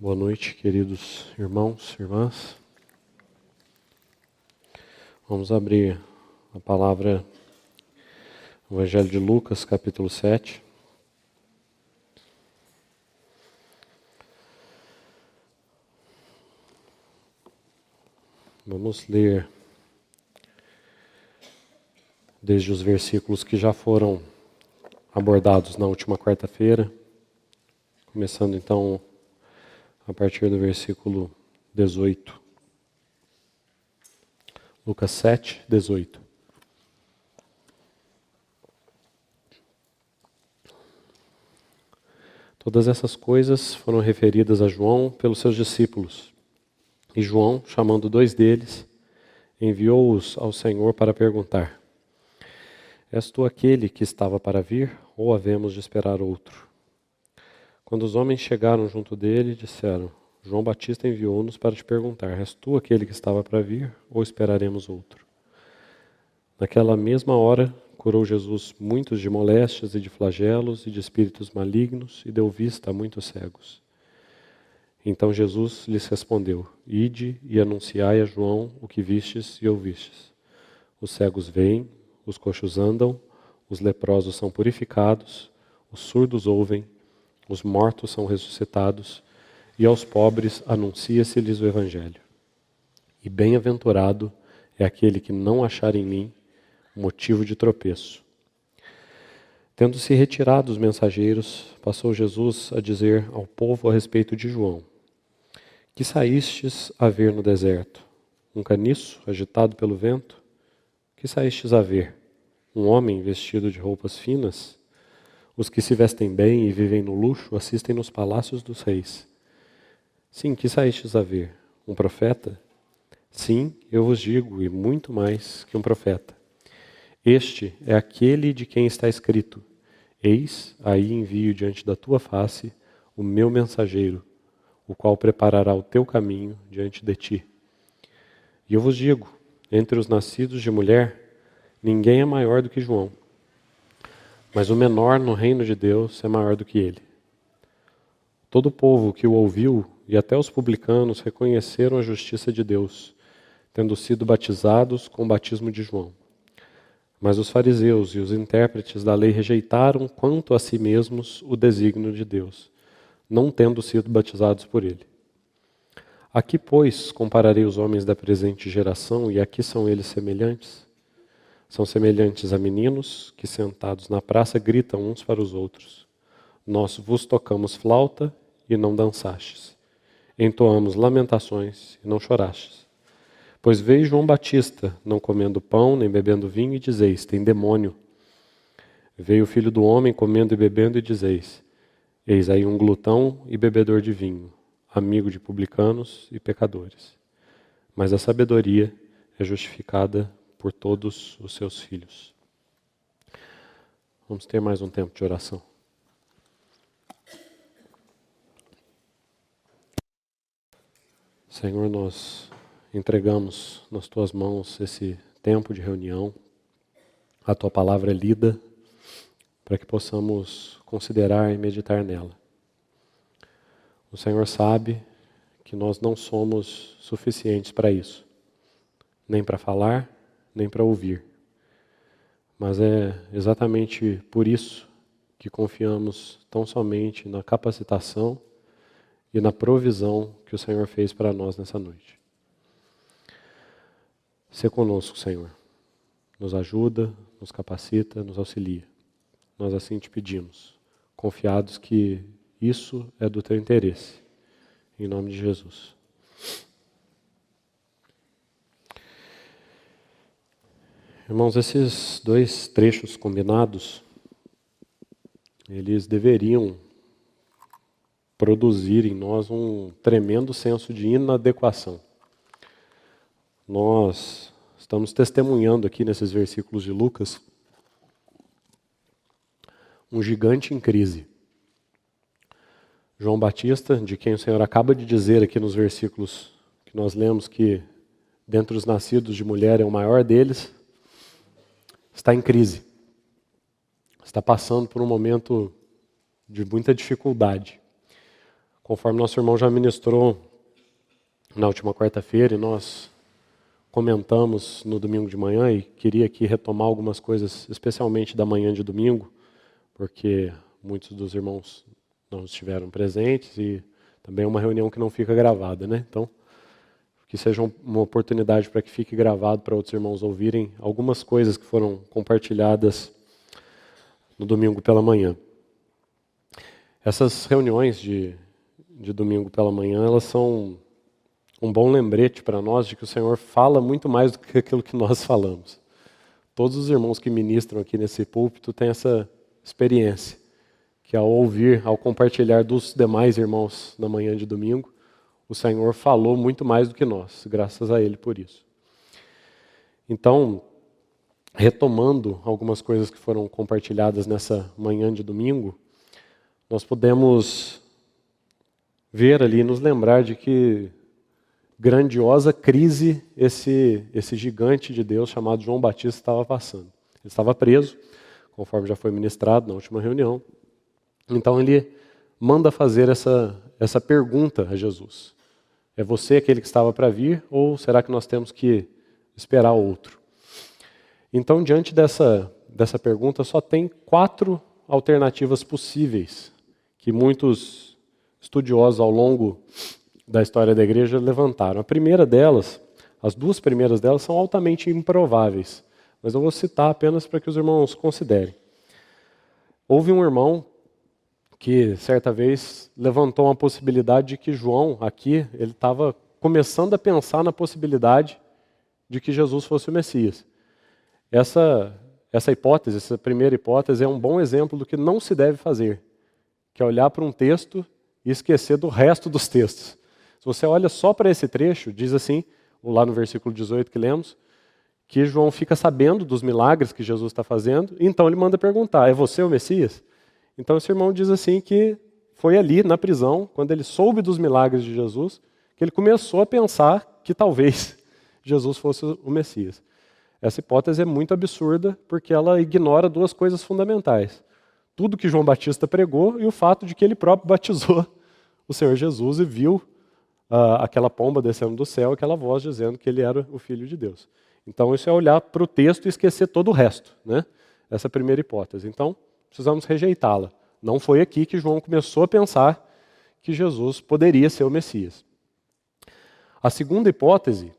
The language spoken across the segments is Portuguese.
Boa noite, queridos irmãos e irmãs. Vamos abrir a palavra no Evangelho de Lucas, capítulo 7. Vamos ler desde os versículos que já foram abordados na última quarta-feira, começando então a partir do versículo 18. Lucas 7, 18. Todas essas coisas foram referidas a João pelos seus discípulos. E João, chamando 2 deles, enviou-os ao Senhor para perguntar: És tu aquele que estava para vir, ou havemos de esperar outro? Quando os homens chegaram junto dele, disseram: João Batista enviou-nos para te perguntar: És tu aquele que estava para vir, ou esperaremos outro? Naquela mesma hora, curou Jesus muitos de moléstias e de flagelos e de espíritos malignos e deu vista a muitos cegos. Então Jesus lhes respondeu: Ide e anunciai a João o que vistes e ouvistes. Os cegos veem, os coxos andam, os leprosos são purificados, os surdos ouvem, os mortos são ressuscitados, e aos pobres anuncia-se-lhes o Evangelho. E bem-aventurado é aquele que não achar em mim motivo de tropeço. Tendo-se retirado os mensageiros, passou Jesus a dizer ao povo a respeito de João: Que saístes a ver no deserto? Um caniço agitado pelo vento? Que saístes a ver? Um homem vestido de roupas finas? Os que se vestem bem e vivem no luxo assistem nos palácios dos reis. Sim, que saístes a ver? Um profeta? Sim, eu vos digo, e muito mais que um profeta. Este é aquele de quem está escrito: Eis, aí envio diante da tua face o meu mensageiro, o qual preparará o teu caminho diante de ti. E eu vos digo, entre os nascidos de mulher, ninguém é maior do que João, mas o menor no reino de Deus é maior do que ele. Todo o povo que o ouviu, e até os publicanos, reconheceram a justiça de Deus, tendo sido batizados com o batismo de João. Mas os fariseus e os intérpretes da lei rejeitaram quanto a si mesmos o desígnio de Deus, não tendo sido batizados por ele. A que, pois, compararei os homens da presente geração, e a que são eles semelhantes? São semelhantes a meninos que, sentados na praça, gritam uns para os outros: Nós vos tocamos flauta e não dançastes. Entoamos lamentações e não chorastes. Pois veio João Batista, não comendo pão nem bebendo vinho, e dizeis: Tem demônio. Veio o Filho do Homem comendo e bebendo, e dizeis: Eis aí um glutão e bebedor de vinho, amigo de publicanos e pecadores. Mas a sabedoria é justificada por todos os seus filhos. Vamos ter mais um tempo de oração. Senhor, nós entregamos nas tuas mãos esse tempo de reunião. A tua palavra é lida para que possamos considerar e meditar nela. O Senhor sabe que nós não somos suficientes para isso, nem para falar, nem para ouvir. Mas é exatamente por isso que confiamos tão somente na capacitação e na provisão que o Senhor fez para nós nessa noite. Sê conosco, Senhor. Nos ajuda, nos capacita, nos auxilia. Nós assim te pedimos, confiados que isso é do teu interesse. Em nome de Jesus. Irmãos, esses 2 trechos combinados, eles deveriam produzir em nós um tremendo senso de inadequação. Nós estamos testemunhando aqui nesses versículos de Lucas um gigante em crise. João Batista, de quem o Senhor acaba de dizer aqui nos versículos que nós lemos que dentre os nascidos de mulher é o maior deles, está em crise. Está passando por um momento de muita dificuldade. Conforme nosso irmão já ministrou na última quarta-feira e nós comentamos no domingo de manhã, e queria aqui retomar algumas coisas, especialmente da manhã de domingo, porque muitos dos irmãos não estiveram presentes e também é uma reunião que não fica gravada, né? Então, que seja uma oportunidade para que fique gravado para outros irmãos ouvirem algumas coisas que foram compartilhadas no domingo pela manhã. Essas reuniões de domingo pela manhã, elas são um bom lembrete para nós de que o Senhor fala muito mais do que aquilo que nós falamos. Todos os irmãos que ministram aqui nesse púlpito têm essa experiência, que ao ouvir, ao compartilhar dos demais irmãos na manhã de domingo, o Senhor falou muito mais do que nós, graças a Ele por isso. Então, retomando algumas coisas que foram compartilhadas nessa manhã de domingo, nós podemos ver ali, nos lembrar de que grandiosa crise esse gigante de Deus chamado João Batista estava passando. Ele estava preso, conforme já foi ministrado na última reunião. Então ele manda fazer essa pergunta a Jesus. É você aquele que estava para vir, ou será que nós temos que esperar outro? Então, diante dessa pergunta, só tem 4 alternativas possíveis que muitos estudiosos ao longo da história da igreja levantaram. A primeira delas, as 2 primeiras delas são altamente improváveis, mas eu vou citar apenas para que os irmãos considerem. Houve um irmão que certa vez levantou uma possibilidade de que João, aqui, ele estava começando a pensar na possibilidade de que Jesus fosse o Messias. Essa hipótese, essa primeira hipótese, é um bom exemplo do que não se deve fazer, que é olhar para um texto e esquecer do resto dos textos. Se você olha só para esse trecho, diz assim, lá no versículo 18 que lemos, que João fica sabendo dos milagres que Jesus está fazendo, e então ele manda perguntar, é você o Messias? Então esse irmão diz assim que foi ali na prisão, quando ele soube dos milagres de Jesus, que ele começou a pensar que talvez Jesus fosse o Messias. Essa hipótese é muito absurda, porque ela ignora 2 coisas fundamentais. Tudo que João Batista pregou e o fato de que ele próprio batizou o Senhor Jesus e viu aquela pomba descendo do céu, aquela voz dizendo que ele era o Filho de Deus. Então isso é olhar para o texto e esquecer todo o resto, né? Essa é a primeira hipótese. Então, precisamos rejeitá-la. Não foi aqui que João começou a pensar que Jesus poderia ser o Messias. A segunda hipótese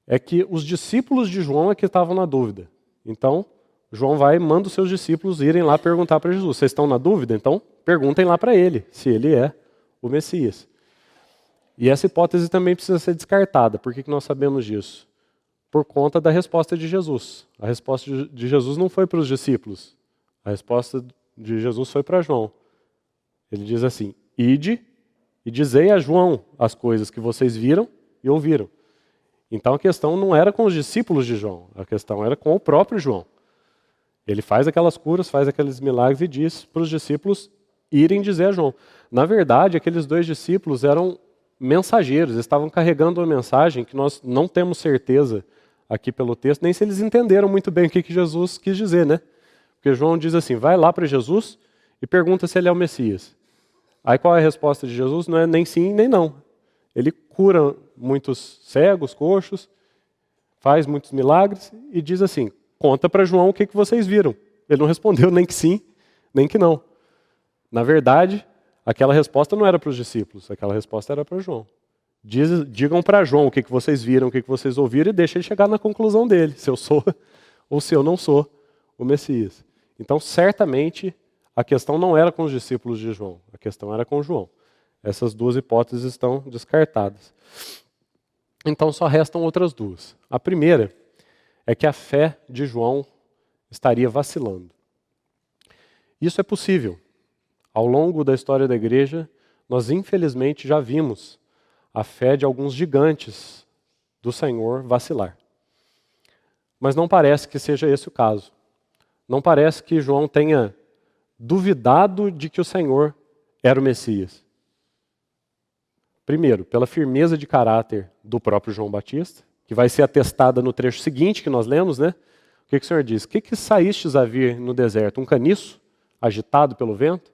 é que os discípulos de João é que estavam na dúvida. Então, João vai e manda os seus discípulos irem lá perguntar para Jesus. Vocês estão na dúvida? Então, perguntem lá para ele, se ele é o Messias. E essa hipótese também precisa ser descartada. Por que nós sabemos disso? Por conta da resposta de Jesus. A resposta de Jesus não foi para os discípulos. A resposta de Jesus foi para João. Ele diz assim, ide e dizei a João as coisas que vocês viram e ouviram. Então a questão não era com os discípulos de João, a questão era com o próprio João. Ele faz aquelas curas, faz aqueles milagres e diz para os discípulos irem dizer a João. Na verdade, aqueles 2 discípulos eram mensageiros, estavam carregando uma mensagem que nós não temos certeza aqui pelo texto, nem se eles entenderam muito bem o que Jesus quis dizer, né? Porque João diz assim, vai lá para Jesus e pergunta se ele é o Messias. Aí qual é a resposta de Jesus? Não é nem sim, nem não. Ele cura muitos cegos, coxos, faz muitos milagres e diz assim, conta para João o que vocês viram. Ele não respondeu nem que sim, nem que não. Na verdade, aquela resposta não era para os discípulos, aquela resposta era para João. Digam para João o que vocês viram, o que vocês ouviram e deixem ele chegar na conclusão dele, se eu sou ou se eu não sou o Messias. Então, certamente, a questão não era com os discípulos de João, a questão era com João. Essas 2 hipóteses estão descartadas. Então, só restam outras 2. A primeira é que a fé de João estaria vacilando. Isso é possível. Ao longo da história da igreja, nós infelizmente já vimos a fé de alguns gigantes do Senhor vacilar. Mas não parece que seja esse o caso. Não parece que João tenha duvidado de que o Senhor era o Messias. Primeiro, pela firmeza de caráter do próprio João Batista, que vai ser atestada no trecho seguinte que nós lemos, né? O que o Senhor diz? O que saístes a vir no deserto? Um caniço agitado pelo vento?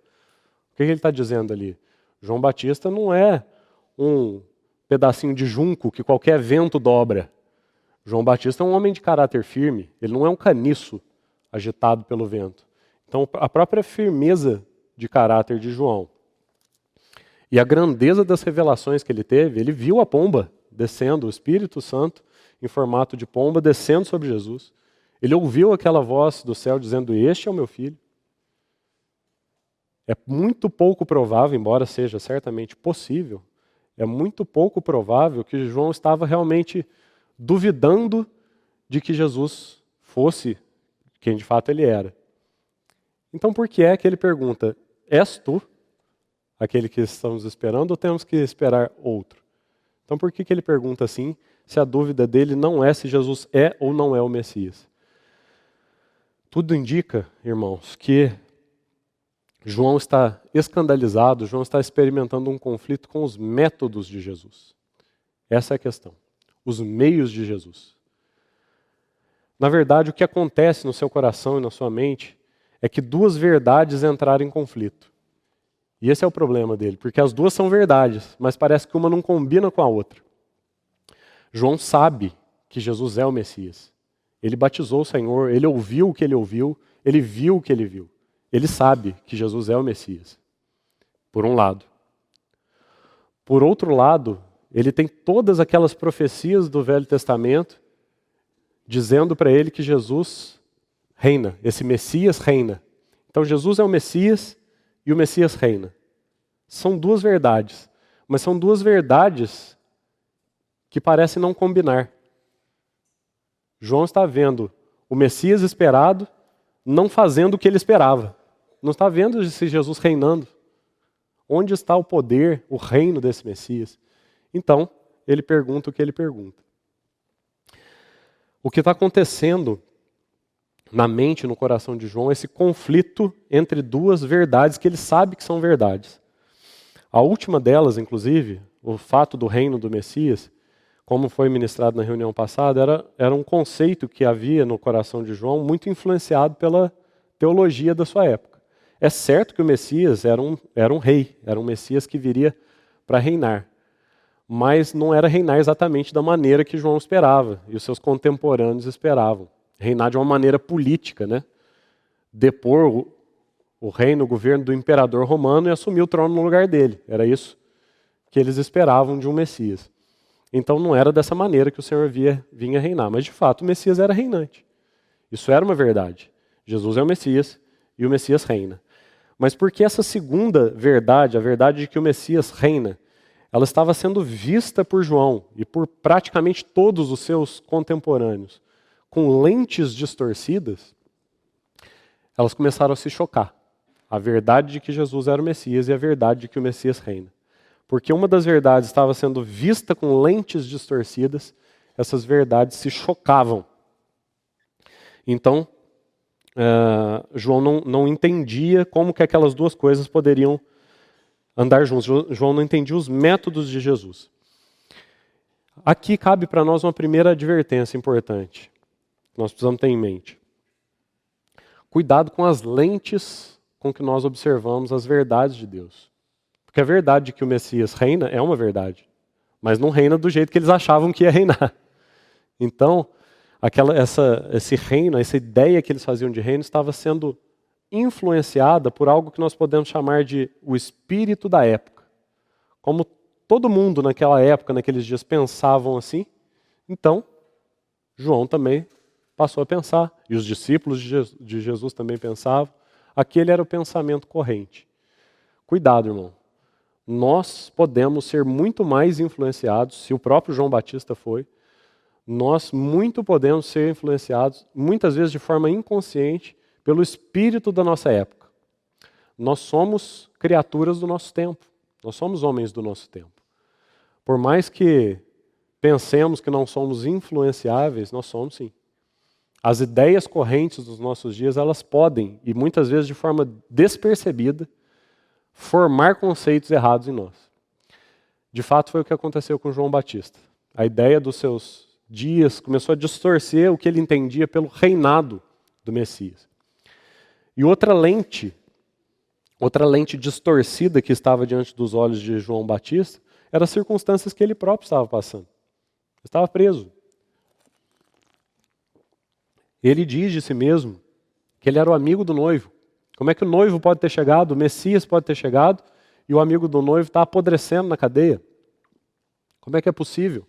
O que ele está dizendo ali? João Batista não é um pedacinho de junco que qualquer vento dobra. João Batista é um homem de caráter firme, ele não é um caniço agitado pelo vento. Então, a própria firmeza de caráter de João e a grandeza das revelações que ele teve, ele viu a pomba descendo, o Espírito Santo em formato de pomba descendo sobre Jesus. Ele ouviu aquela voz do céu dizendo: "Este é o meu filho". É muito pouco provável, embora seja certamente possível, é muito pouco provável que João estava realmente duvidando de que Jesus fosse quem de fato ele era. Então por que é que ele pergunta: "És tu aquele que estamos esperando ou temos que esperar outro?" Então por que ele pergunta assim, se a dúvida dele não é se Jesus é ou não é o Messias? Tudo indica, irmãos, que João está escandalizado, João está experimentando um conflito com os métodos de Jesus. Essa é a questão. Os meios de Jesus. Na verdade, o que acontece no seu coração e na sua mente é que duas verdades entraram em conflito. E esse é o problema dele, porque as duas são verdades, mas parece que uma não combina com a outra. João sabe que Jesus é o Messias. Ele batizou o Senhor, ele ouviu o que ele ouviu, ele viu o que ele viu. Ele sabe que Jesus é o Messias, por um lado. Por outro lado, ele tem todas aquelas profecias do Velho Testamento dizendo para ele que Jesus reina, esse Messias reina. Então Jesus é o Messias e o Messias reina. São duas verdades, mas são duas verdades que parecem não combinar. João está vendo o Messias esperado não fazendo o que ele esperava. Não está vendo esse Jesus reinando. Onde está o poder, o reino desse Messias? Então, ele pergunta o que ele pergunta. O que está acontecendo na mente e no coração de João é esse conflito entre duas verdades que ele sabe que são verdades. A última delas, inclusive, o fato do reino do Messias, como foi ministrado na reunião passada, era um conceito que havia no coração de João muito influenciado pela teologia da sua época. É certo que o Messias era um rei, era um Messias que viria para reinar, mas não era reinar exatamente da maneira que João esperava e os seus contemporâneos esperavam. Reinar de uma maneira política, né? Depor o reino, o governo do imperador romano e assumir o trono no lugar dele. Era isso que eles esperavam de um Messias. Então não era dessa maneira que o Senhor vinha reinar, mas de fato o Messias era reinante. Isso era uma verdade. Jesus é o Messias e o Messias reina. Mas porque essa segunda verdade, a verdade de que o Messias reina, ela estava sendo vista por João e por praticamente todos os seus contemporâneos com lentes distorcidas, elas começaram a se chocar. A verdade de que Jesus era o Messias e a verdade de que o Messias reina. Porque uma das verdades estava sendo vista com lentes distorcidas, essas verdades se chocavam. Então, João não entendia como que aquelas duas coisas poderiam andar juntos. João não entendia os métodos de Jesus. Aqui cabe para nós uma primeira advertência importante. Nós precisamos ter em mente. Cuidado com as lentes com que nós observamos as verdades de Deus. Porque a verdade de que o Messias reina é uma verdade, mas não reina do jeito que eles achavam que ia reinar. Então, esse reino, essa ideia que eles faziam de reino estava sendo influenciada por algo que nós podemos chamar de o espírito da época. Como todo mundo naquela época, naqueles dias, pensavam assim, então João também passou a pensar, e os discípulos de Jesus também pensavam. Aquele era o pensamento corrente. Cuidado, irmão. Nós podemos ser muito mais influenciados, se o próprio João Batista foi, nós muito podemos ser influenciados, muitas vezes de forma inconsciente, pelo espírito da nossa época. Nós somos criaturas do nosso tempo. Nós somos homens do nosso tempo. Por mais que pensemos que não somos influenciáveis, nós somos sim. As ideias correntes dos nossos dias, elas podem, e muitas vezes de forma despercebida, formar conceitos errados em nós. De fato, foi o que aconteceu com João Batista. A ideia dos seus dias começou a distorcer o que ele entendia pelo reinado do Messias. E outra lente Outra lente distorcida que estava diante dos olhos de João Batista eram as circunstâncias que ele próprio estava passando. Ele estava preso. Ele diz de si mesmo que ele era o amigo do noivo. Como é que o noivo pode ter chegado, o Messias pode ter chegado, e o amigo do noivo está apodrecendo na cadeia? Como é que é possível?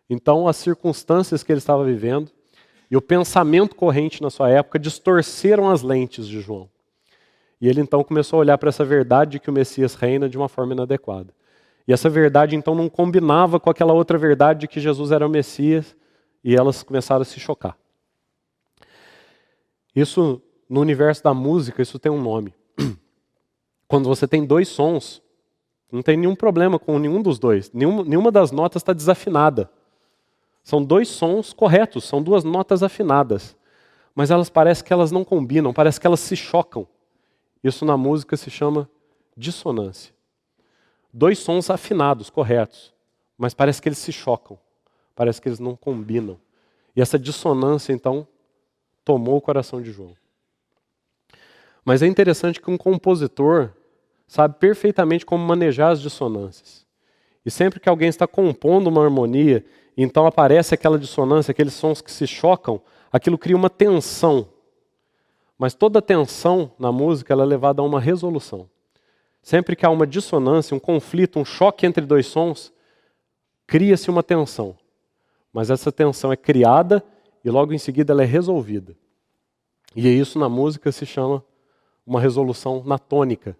Então, as circunstâncias que ele estava vivendo e o pensamento corrente na sua época distorceram as lentes de João. E ele então começou a olhar para essa verdade de que o Messias reina de uma forma inadequada. E essa verdade então não combinava com aquela outra verdade de que Jesus era o Messias, e elas começaram a se chocar. Isso, no universo da música, isso tem um nome. Quando você tem dois sons, não tem nenhum problema com nenhum dos dois. Nenhuma das notas está desafinada. São dois sons corretos, são duas notas afinadas. Mas elas parecem que elas não combinam, parece que elas se chocam. Isso na música se chama dissonância. Dois sons afinados, corretos, mas parece que eles se chocam. Parece que eles não combinam. E essa dissonância, então, tomou o coração de João. Mas é interessante que um compositor sabe perfeitamente como manejar as dissonâncias. E sempre que alguém está compondo uma harmonia, então aparece aquela dissonância, aqueles sons que se chocam, aquilo cria uma tensão. Mas toda tensão na música ela é levada a uma resolução. Sempre que há uma dissonância, um conflito, um choque entre dois sons, cria-se uma tensão. Mas essa tensão é criada e logo em seguida ela é resolvida. E isso na música se chama uma resolução na tônica.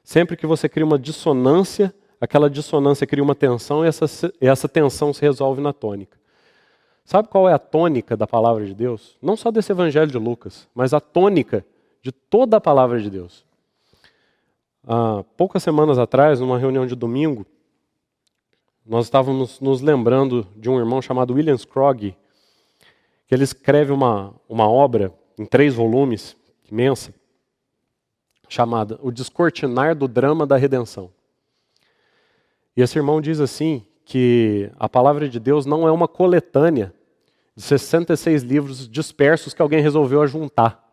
Sempre que você cria uma dissonância, aquela dissonância cria uma tensão e essa tensão se resolve na tônica. Sabe qual é a tônica da palavra de Deus? Não só desse evangelho de Lucas, mas a tônica de toda a palavra de Deus. Há poucas semanas atrás, numa reunião de domingo, nós estávamos nos lembrando de um irmão chamado William Scroggie, que ele escreve uma obra em 3 volumes, imensa, chamada O Descortinar do Drama da Redenção. E esse irmão diz assim, que a palavra de Deus não é uma coletânea de 66 livros dispersos que alguém resolveu ajuntar.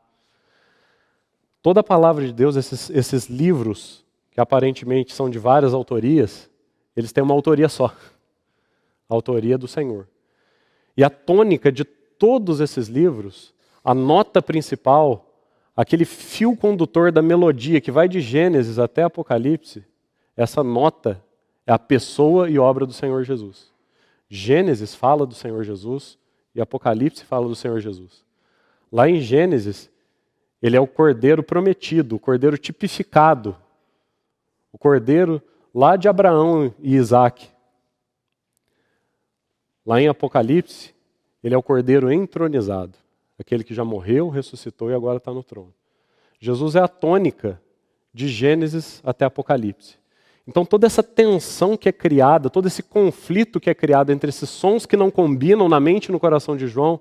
Toda a palavra de Deus, esses livros, que aparentemente são de várias autorias, eles têm uma autoria só. A autoria do Senhor. E a tônica de todos esses livros, a nota principal, aquele fio condutor da melodia que vai de Gênesis até Apocalipse, essa nota é a pessoa e obra do Senhor Jesus. Gênesis fala do Senhor Jesus e Apocalipse fala do Senhor Jesus. Lá em Gênesis, ele é o cordeiro prometido, o cordeiro tipificado, o cordeiro lá de Abraão e Isaac. Lá em Apocalipse, ele é o cordeiro entronizado, aquele que já morreu, ressuscitou e agora está no trono. Jesus é a tônica de Gênesis até Apocalipse. Então toda essa tensão que é criada, todo esse conflito que é criado entre esses sons que não combinam na mente e no coração de João,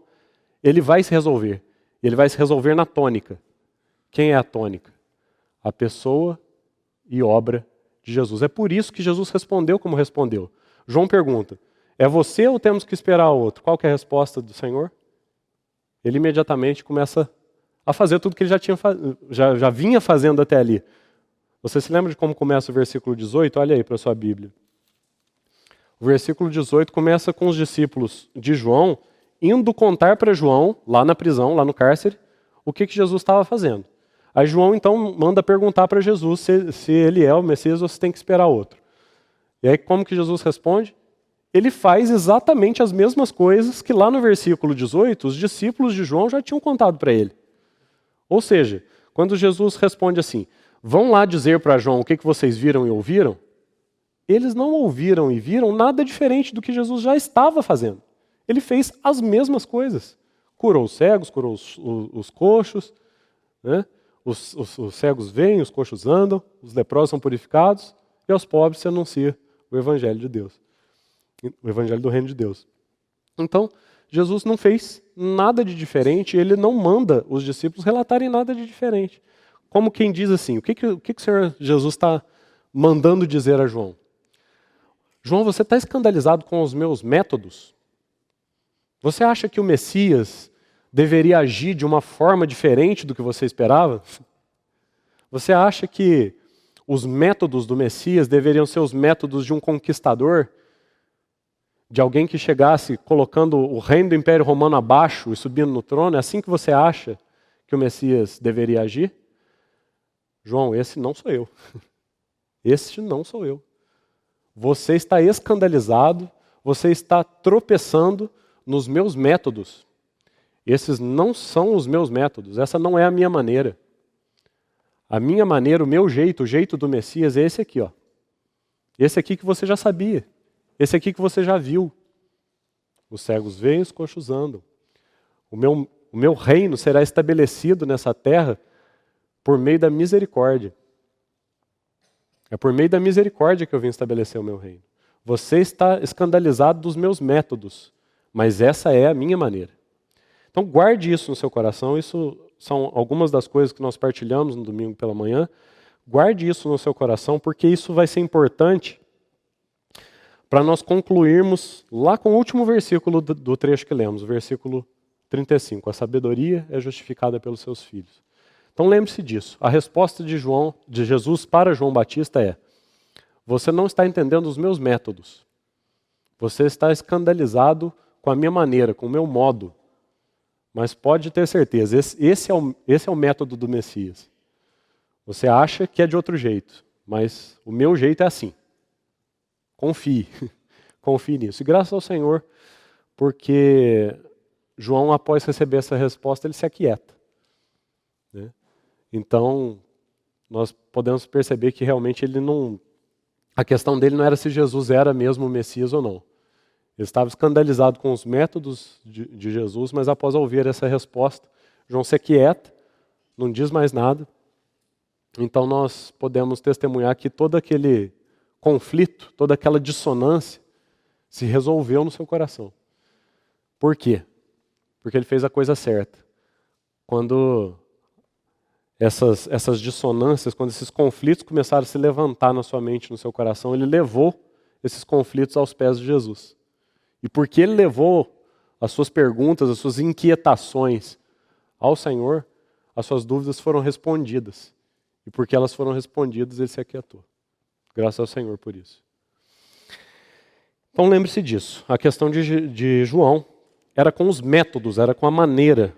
ele vai se resolver. Ele vai se resolver na tônica. Quem é a tônica? A pessoa e obra de Jesus. É por isso que Jesus respondeu como respondeu. João pergunta, é você ou temos que esperar outro? Qual que é a resposta do Senhor? Ele imediatamente começa a fazer tudo que ele já vinha fazendo até ali. Você se lembra de como começa o versículo 18? Olha aí para a sua Bíblia. O versículo 18 começa com os discípulos de João indo contar para João, lá na prisão, lá no cárcere, o que Jesus estava fazendo. Aí João então manda perguntar para Jesus se ele é o Messias ou se tem que esperar outro. E aí como que Jesus responde? Ele faz exatamente as mesmas coisas que lá no versículo 18 os discípulos de João já tinham contado para ele. Ou seja, quando Jesus responde assim, vão lá dizer para João o que vocês viram e ouviram, eles não ouviram e viram nada diferente do que Jesus já estava fazendo. Ele fez as mesmas coisas. Curou os cegos, curou os coxos, né? Os cegos veem, os coxos andam, os leprosos são purificados e aos pobres se anuncia o Evangelho de Deus. O Evangelho do Reino de Deus. Então, Jesus não fez nada de diferente, ele não manda os discípulos relatarem nada de diferente. Como quem diz assim, o que o Senhor Jesus está mandando dizer a João? João, você está escandalizado com os meus métodos? Você acha que o Messias deveria agir de uma forma diferente do que você esperava? Você acha que os métodos do Messias deveriam ser os métodos de um conquistador? De alguém que chegasse colocando o reino do Império Romano abaixo e subindo no trono? É assim que você acha que o Messias deveria agir? João, esse não sou eu. Este não sou eu. Você está escandalizado, você está tropeçando nos meus métodos. Esses não são os meus métodos, essa não é a minha maneira. A minha maneira, o meu jeito, o jeito do Messias é esse aqui, ó. Esse aqui que você já sabia. Esse aqui que você já viu. Os cegos veem, os coxos andam. O meu reino será estabelecido nessa terra por meio da misericórdia. É por meio da misericórdia que eu vim estabelecer o meu reino. Você está escandalizado dos meus métodos, mas essa é a minha maneira. Então guarde isso no seu coração, isso são algumas das coisas que nós partilhamos no domingo pela manhã. Guarde isso no seu coração, porque isso vai ser importante para nós concluirmos lá com o último versículo do trecho que lemos, o versículo 35. A sabedoria é justificada pelos seus filhos. Então lembre-se disso. A resposta de Jesus para João Batista é: você não está entendendo os meus métodos. Você está escandalizado com a minha maneira, com o meu modo. Mas pode ter certeza, esse é o método do Messias. Você acha que é de outro jeito, mas o meu jeito é assim. Confie, confie nisso. E graças ao Senhor, porque João, após receber essa resposta, ele se aquieta. Né? Então, nós podemos perceber que realmente a questão dele não era se Jesus era mesmo o Messias ou não. Ele estava escandalizado com os métodos de Jesus, mas após ouvir essa resposta, João se aquieta, não diz mais nada. Então nós podemos testemunhar que todo aquele conflito, toda aquela dissonância se resolveu no seu coração. Por quê? Porque ele fez a coisa certa. Quando essas dissonâncias, quando esses conflitos começaram a se levantar na sua mente, no seu coração, ele levou esses conflitos aos pés de Jesus. E porque ele levou as suas perguntas, as suas inquietações ao Senhor, as suas dúvidas foram respondidas. E porque elas foram respondidas, ele se aquietou. Graças ao Senhor por isso. Então lembre-se disso. A questão de João era com os métodos, era com a maneira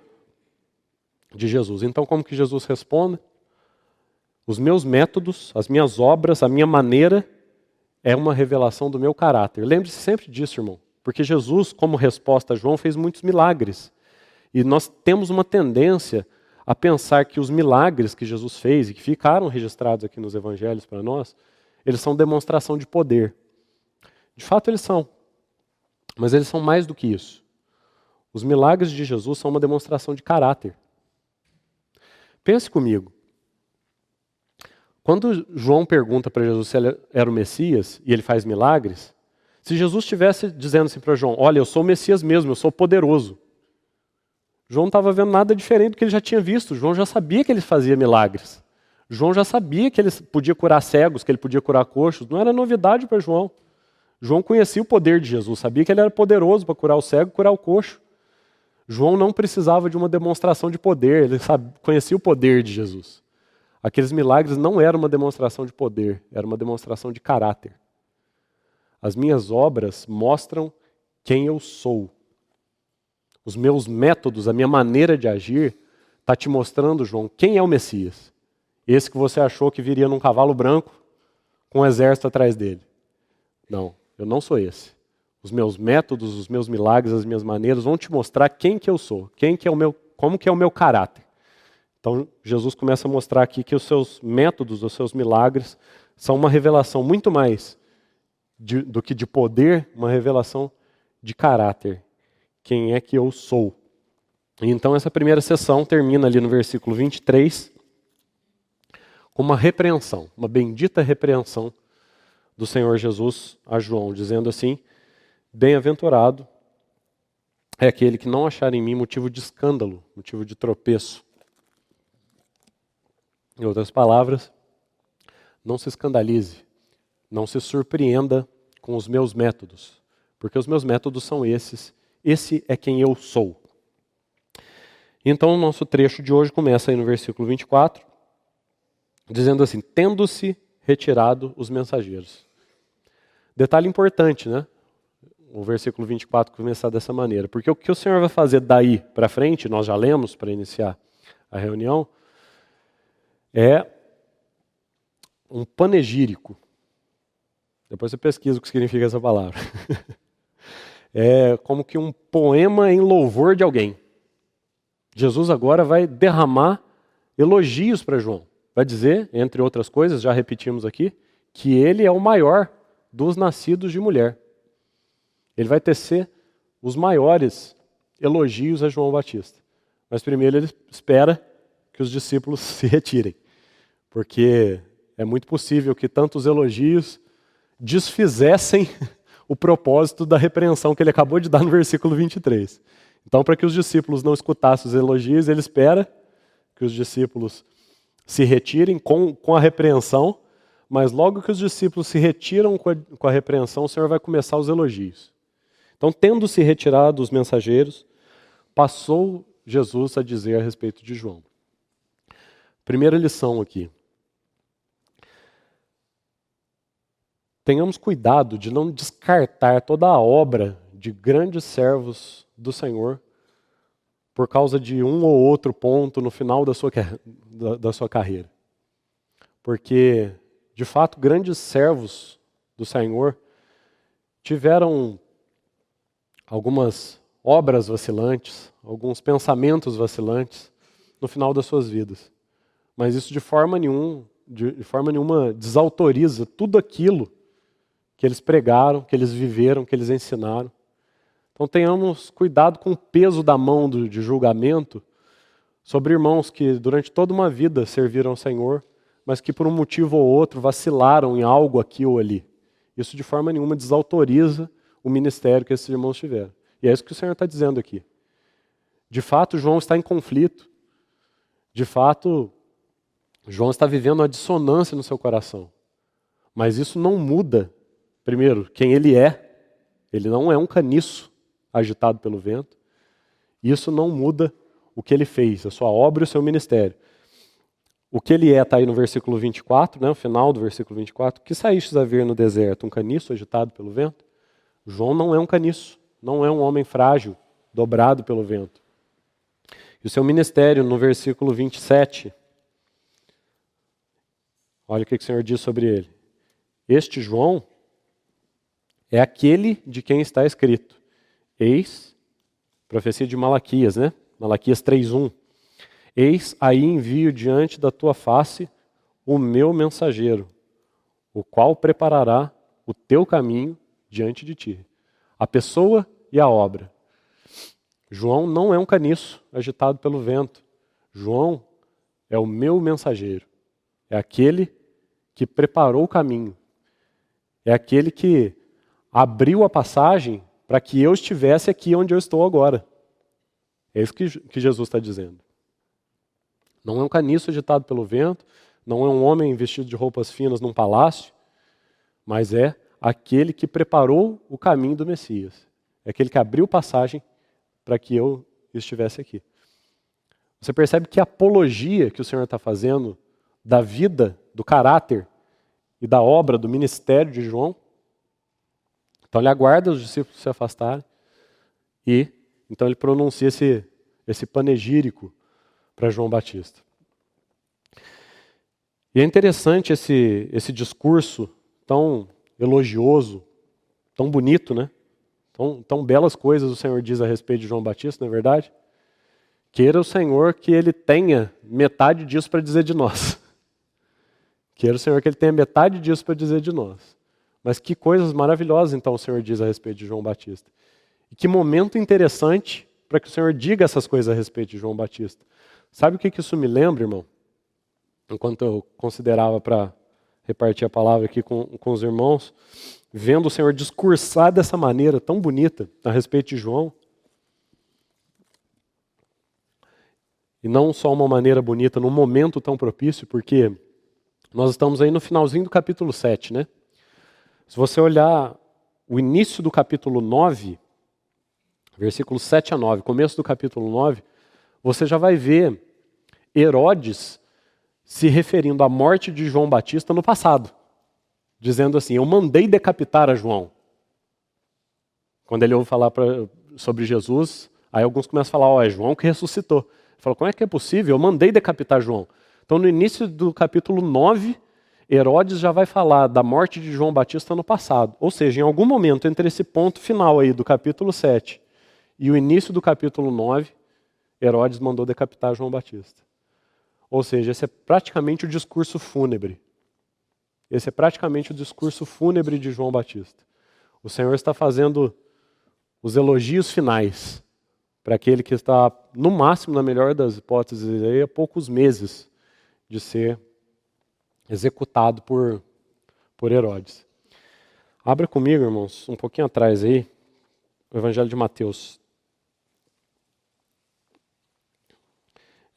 de Jesus. Então como que Jesus responde? Os meus métodos, as minhas obras, a minha maneira é uma revelação do meu caráter. Lembre-se sempre disso, irmão. Porque Jesus, como resposta a João, fez muitos milagres. E nós temos uma tendência a pensar que os milagres que Jesus fez e que ficaram registrados aqui nos evangelhos para nós, eles são demonstração de poder. De fato eles são. Mas eles são mais do que isso. Os milagres de Jesus são uma demonstração de caráter. Pense comigo. Quando João pergunta para Jesus se ele era o Messias e ele faz milagres, se Jesus estivesse dizendo assim para João: olha, eu sou o Messias mesmo, eu sou poderoso. João não estava vendo nada diferente do que ele já tinha visto. João já sabia que ele fazia milagres. João já sabia que ele podia curar cegos, que ele podia curar coxos. Não era novidade para João. João conhecia o poder de Jesus, sabia que ele era poderoso para curar o cego e curar o coxo. João não precisava de uma demonstração de poder, ele conhecia o poder de Jesus. Aqueles milagres não eram uma demonstração de poder, era uma demonstração de caráter. As minhas obras mostram quem eu sou. Os meus métodos, a minha maneira de agir, está te mostrando, João, quem é o Messias. Esse que você achou que viria num cavalo branco com um exército atrás dele. Não, eu não sou esse. Os meus métodos, os meus milagres, as minhas maneiras vão te mostrar quem que eu sou, como que é o meu caráter. Então Jesus começa a mostrar aqui que os seus métodos, os seus milagres, são uma revelação muito mais do que de poder, uma revelação de caráter. Quem é que eu sou? E então essa primeira sessão termina ali no versículo 23 com uma repreensão, uma bendita repreensão do Senhor Jesus a João, dizendo assim: bem-aventurado é aquele que não achar em mim motivo de escândalo, motivo de tropeço. Em outras palavras, não se escandalize, não se surpreenda com os meus métodos, porque os meus métodos são esses, esse é quem eu sou. Então o nosso trecho de hoje começa aí no versículo 24, dizendo assim: tendo-se retirado os mensageiros. Detalhe importante, né? O versículo 24 começar dessa maneira. Porque o que o Senhor vai fazer daí para frente, nós já lemos para iniciar a reunião, é um panegírico. Depois você pesquisa o que significa essa palavra. É como que um poema em louvor de alguém. Jesus agora vai derramar elogios para João. Vai dizer, entre outras coisas, já repetimos aqui, que ele é o maior dos nascidos de mulher. Ele vai tecer os maiores elogios a João Batista. Mas primeiro ele espera que os discípulos se retirem. Porque é muito possível que tantos elogios desfizessem o propósito da repreensão que ele acabou de dar no versículo 23. Então, para que os discípulos não escutassem os elogios, ele espera que os discípulos se retirem com a repreensão, mas logo que os discípulos se retiram com a repreensão, o Senhor vai começar os elogios. Então, tendo-se retirado os mensageiros, passou Jesus a dizer a respeito de João. Primeira lição aqui. Tenhamos cuidado de não descartar toda a obra de grandes servos do Senhor por causa de um ou outro ponto no final da sua carreira. Porque, de fato, grandes servos do Senhor tiveram algumas obras vacilantes, alguns pensamentos vacilantes no final das suas vidas. Mas isso de forma nenhuma desautoriza tudo aquilo que eles pregaram, que eles viveram, que eles ensinaram. Então tenhamos cuidado com o peso da mão de julgamento sobre irmãos que durante toda uma vida serviram ao Senhor, mas que por um motivo ou outro vacilaram em algo aqui ou ali. Isso de forma nenhuma desautoriza o ministério que esses irmãos tiveram. E é isso que o Senhor está dizendo aqui. De fato, João está em conflito. De fato, João está vivendo uma dissonância no seu coração. Mas isso não muda, primeiro, quem ele é. Ele não é um caniço agitado pelo vento. Isso não muda o que ele fez, a sua obra e o seu ministério. O que ele é está aí no versículo 24, né, o final do versículo 24. Que saístes a ver no deserto? Um caniço agitado pelo vento? João não é um caniço, não é um homem frágil, dobrado pelo vento. E o seu ministério, no versículo 27, olha o que o Senhor diz sobre ele. Este João é aquele de quem está escrito. Eis, profecia de Malaquias, né? Malaquias 3:1. Eis aí envio diante da tua face o meu mensageiro, o qual preparará o teu caminho diante de ti. A pessoa e a obra. João não é um caniço agitado pelo vento. João é o meu mensageiro. É aquele que preparou o caminho. É aquele que abriu a passagem para que eu estivesse aqui onde eu estou agora. É isso que Jesus está dizendo. Não é um caniço agitado pelo vento, não é um homem vestido de roupas finas num palácio, mas é aquele que preparou o caminho do Messias. É aquele que abriu passagem para que eu estivesse aqui. Você percebe que a apologia que o Senhor está fazendo da vida, do caráter e da obra, do ministério de João? Então ele aguarda os discípulos se afastarem e então ele pronuncia esse panegírico para João Batista. E é interessante esse discurso tão elogioso, tão bonito, né? Tão belas coisas o Senhor diz a respeito de João Batista, não é verdade? Queira o Senhor que ele tenha metade disso para dizer de nós. Queira o Senhor que ele tenha metade disso para dizer de nós. Mas que coisas maravilhosas então o Senhor diz a respeito de João Batista. E que momento interessante para que o Senhor diga essas coisas a respeito de João Batista. Sabe o que isso me lembra, irmão? Enquanto eu considerava para repartir a palavra aqui com os irmãos, vendo o Senhor discursar dessa maneira tão bonita a respeito de João, e não só uma maneira bonita, num momento tão propício, porque nós estamos aí no finalzinho do capítulo 7, né? Se você olhar o início do capítulo 9, versículos 7 a 9, começo do capítulo 9, você já vai ver Herodes se referindo à morte de João Batista no passado, dizendo assim: eu mandei decapitar a João. Quando ele ouve falar sobre Jesus, aí alguns começam a falar: ó, é João que ressuscitou. Ele fala: como é que é possível? Eu mandei decapitar João. Então, no início do capítulo 9, Herodes já vai falar da morte de João Batista no passado. Ou seja, em algum momento entre esse ponto final aí do capítulo 7 e o início do capítulo 9, Herodes mandou decapitar João Batista. Ou seja, esse é praticamente o discurso fúnebre. Esse é praticamente o discurso fúnebre de João Batista. O Senhor está fazendo os elogios finais para aquele que está, no máximo, na melhor das hipóteses, aí, a poucos meses de ser executado por Herodes. Abra comigo, irmãos, um pouquinho atrás aí, o Evangelho de Mateus.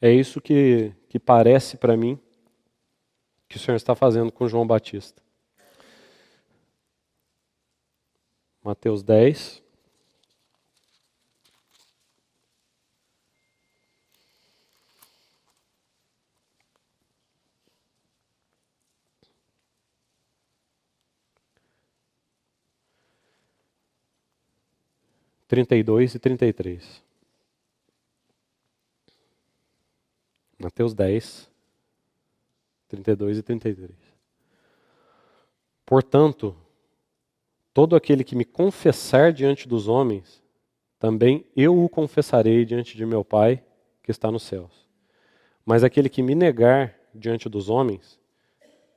É isso que parece para mim que o Senhor está fazendo com João Batista. Mateus 10. Trinta e 33. Mateus 10, 32 e 33. Portanto, todo aquele que me confessar diante dos homens, também eu o confessarei diante de meu Pai que está nos céus. Mas aquele que me negar diante dos homens,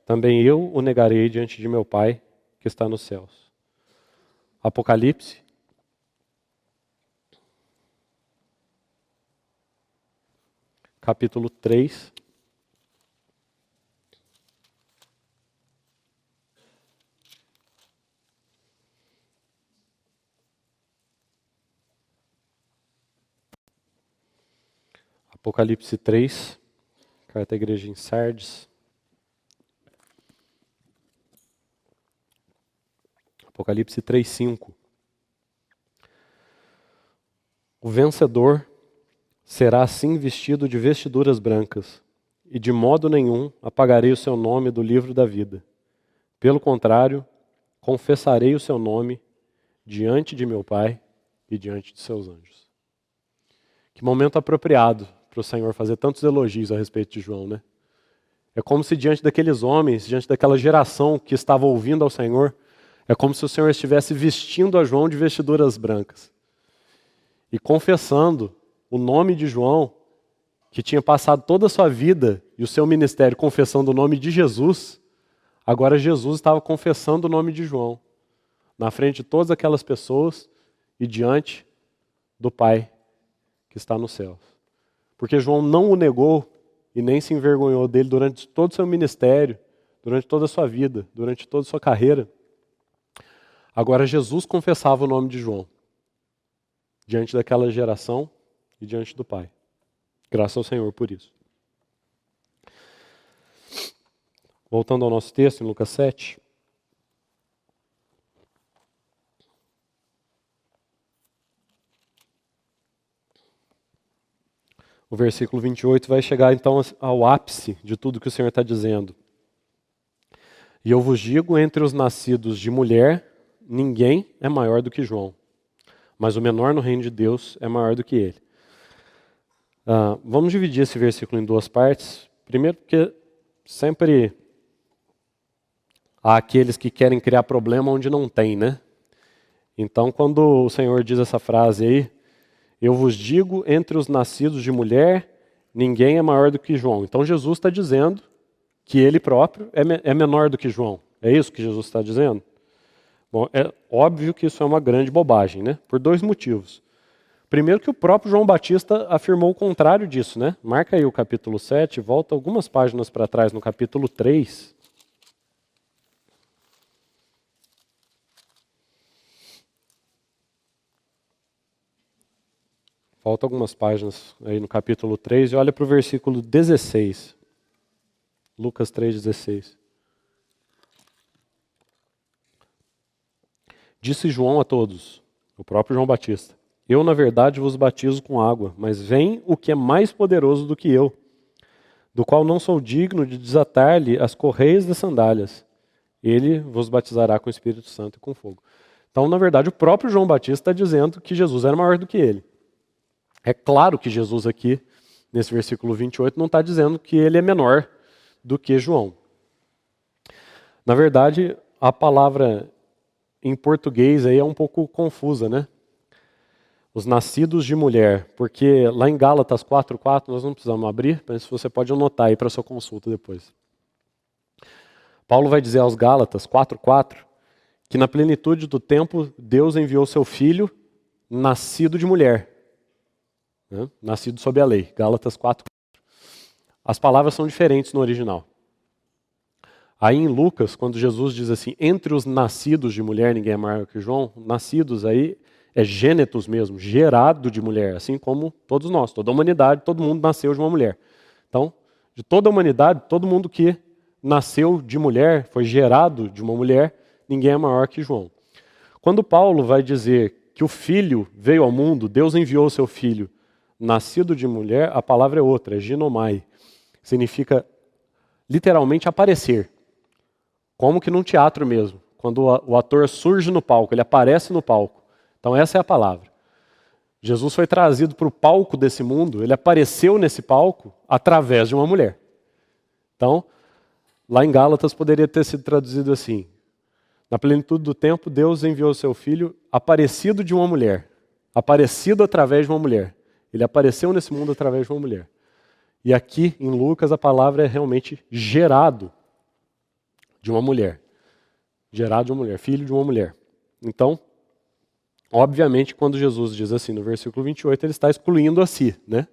também eu o negarei diante de meu Pai que está nos céus. Apocalipse, capítulo 3. Apocalipse 3, carta à igreja em Sardes. Apocalipse 3:5. O vencedor será assim vestido de vestiduras brancas, e de modo nenhum apagarei o seu nome do livro da vida. Pelo contrário, confessarei o seu nome diante de meu Pai e diante de seus anjos. Que momento apropriado para o Senhor fazer tantos elogios a respeito de João, né? É como se diante daqueles homens, diante daquela geração que estava ouvindo ao Senhor, é como se o Senhor estivesse vestindo a João de vestiduras brancas e confessando o nome de João, que tinha passado toda a sua vida e o seu ministério confessando o nome de Jesus. Agora Jesus estava confessando o nome de João na frente de todas aquelas pessoas e diante do Pai que está nos céus. Porque João não o negou e nem se envergonhou dele durante todo o seu ministério, durante toda a sua vida, durante toda a sua carreira. Agora Jesus confessava o nome de João diante daquela geração e diante do Pai. Graças ao Senhor por isso. Voltando ao nosso texto, em Lucas 7. O versículo 28 vai chegar então ao ápice de tudo que o Senhor está dizendo. E eu vos digo, entre os nascidos de mulher, ninguém é maior do que João. Mas o menor no reino de Deus é maior do que ele. Vamos dividir esse versículo em duas partes. Primeiro porque sempre há aqueles que querem criar problema onde não tem, né? Então quando o Senhor diz essa frase aí, eu vos digo, entre os nascidos de mulher, ninguém é maior do que João. Então Jesus está dizendo que ele próprio é menor do que João. É isso que Jesus está dizendo? Bom, é óbvio que isso é uma grande bobagem, né? Por dois motivos. Primeiro que o próprio João Batista afirmou o contrário disso, né? Marca aí o capítulo 7, volta algumas páginas para trás no capítulo 3. Volta algumas páginas aí no capítulo 3 e olha para o versículo 16. Lucas 3,16. Disse João a todos, o próprio João Batista: eu, na verdade, vos batizo com água, mas vem o que é mais poderoso do que eu, do qual não sou digno de desatar-lhe as correias das sandálias. Ele vos batizará com o Espírito Santo e com fogo. Então, na verdade, o próprio João Batista está dizendo que Jesus era maior do que ele. É claro que Jesus aqui, nesse versículo 28, não está dizendo que ele é menor do que João. Na verdade, a palavra em português aí é um pouco confusa, né? Os nascidos de mulher, porque lá em Gálatas 4:4, nós não precisamos abrir, mas você pode anotar aí para sua consulta depois. Paulo vai dizer aos Gálatas 4:4 que na plenitude do tempo Deus enviou seu filho nascido de mulher, né? Nascido sob a lei. Gálatas 4:4. As palavras são diferentes no original. Aí em Lucas, quando Jesus diz assim, entre os nascidos de mulher ninguém é maior que João, nascidos aí é gênetos mesmo, gerado de mulher, assim como todos nós, toda a humanidade, todo mundo nasceu de uma mulher. Então, de toda a humanidade, todo mundo que nasceu de mulher, foi gerado de uma mulher, ninguém é maior que João. Quando Paulo vai dizer que o filho veio ao mundo, Deus enviou o seu filho nascido de mulher, a palavra é outra, é ginomai. Significa literalmente aparecer. Como que num teatro mesmo, quando o ator surge no palco, ele aparece no palco. Então essa é a palavra. Jesus foi trazido para o palco desse mundo, ele apareceu nesse palco através de uma mulher. Então, lá em Gálatas poderia ter sido traduzido assim, na plenitude do tempo, Deus enviou o seu filho aparecido de uma mulher, aparecido através de uma mulher. Ele apareceu nesse mundo através de uma mulher. E aqui, em Lucas, a palavra é realmente gerado de uma mulher. Gerado de uma mulher, filho de uma mulher. Então, obviamente, quando Jesus diz assim no versículo 28, ele está excluindo a si, né?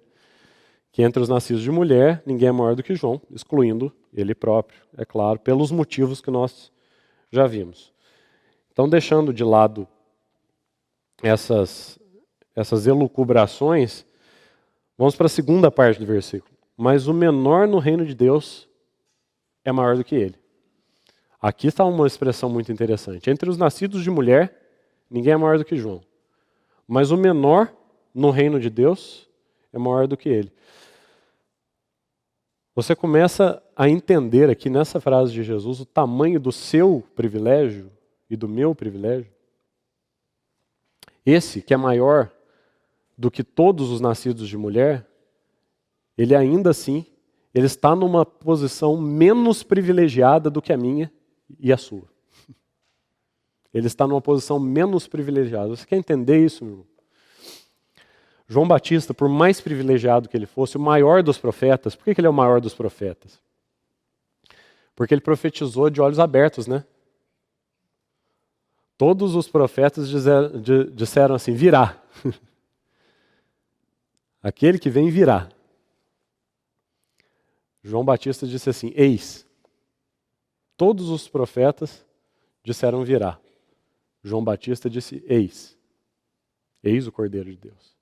Que entre os nascidos de mulher, ninguém é maior do que João, excluindo ele próprio, é claro, pelos motivos que nós já vimos. Então, deixando de lado essas elucubrações, vamos para a segunda parte do versículo. Mas o menor no reino de Deus é maior do que ele. Aqui está uma expressão muito interessante. Entre os nascidos de mulher, ninguém é maior do que João. Mas o menor no reino de Deus é maior do que ele. Você começa a entender aqui nessa frase de Jesus o tamanho do seu privilégio e do meu privilégio. Esse que é maior do que todos os nascidos de mulher, ele ainda assim, ele está numa posição menos privilegiada do que a minha e a sua. Ele está numa posição menos privilegiada. Você quer entender isso, meu irmão? João Batista, por mais privilegiado que ele fosse, o maior dos profetas, por que ele é o maior dos profetas? Porque ele profetizou de olhos abertos, né? Todos os profetas disseram assim, virá. Aquele que vem virá. João Batista disse assim, eis. Todos os profetas disseram virá. João Batista disse, eis. Eis o Cordeiro de Deus.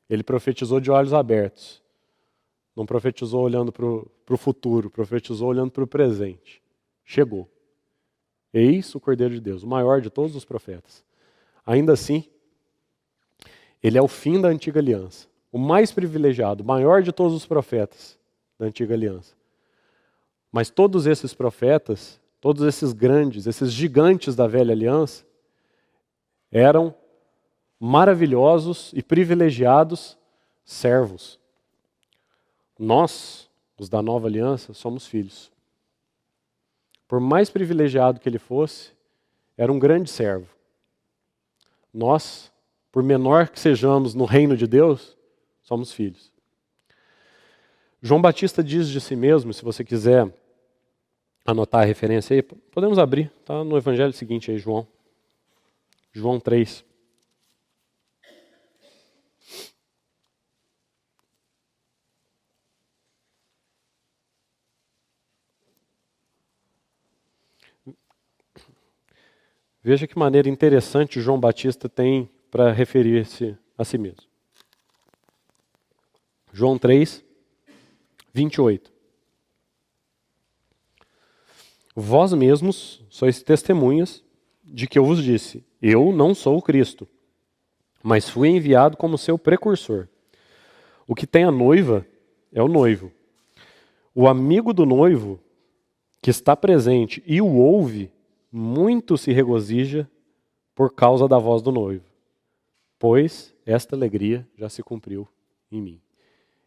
Ele profetizou de olhos abertos. Não profetizou olhando para o futuro, profetizou olhando para o presente. Chegou. Eis o Cordeiro de Deus, o maior de todos os profetas. Ainda assim, ele é o fim da antiga aliança. O mais privilegiado, o maior de todos os profetas da antiga aliança. Mas todos esses profetas, todos esses grandes, esses gigantes da velha aliança, eram maravilhosos e privilegiados servos. Nós, os da nova aliança, somos filhos. Por mais privilegiado que ele fosse, era um grande servo. Nós, por menor que sejamos no reino de Deus, somos filhos. João Batista diz de si mesmo, se você quiser anotar a referência aí, podemos abrir, tá no evangelho seguinte aí, João. João 3. Veja que maneira interessante João Batista tem para referir-se a si mesmo. João 3, 28. Vós mesmos sois testemunhas de que eu vos disse, eu não sou o Cristo, mas fui enviado como seu precursor. O que tem a noiva é o noivo. O amigo do noivo, que está presente e o ouve, muito se regozija por causa da voz do noivo, pois esta alegria já se cumpriu em mim.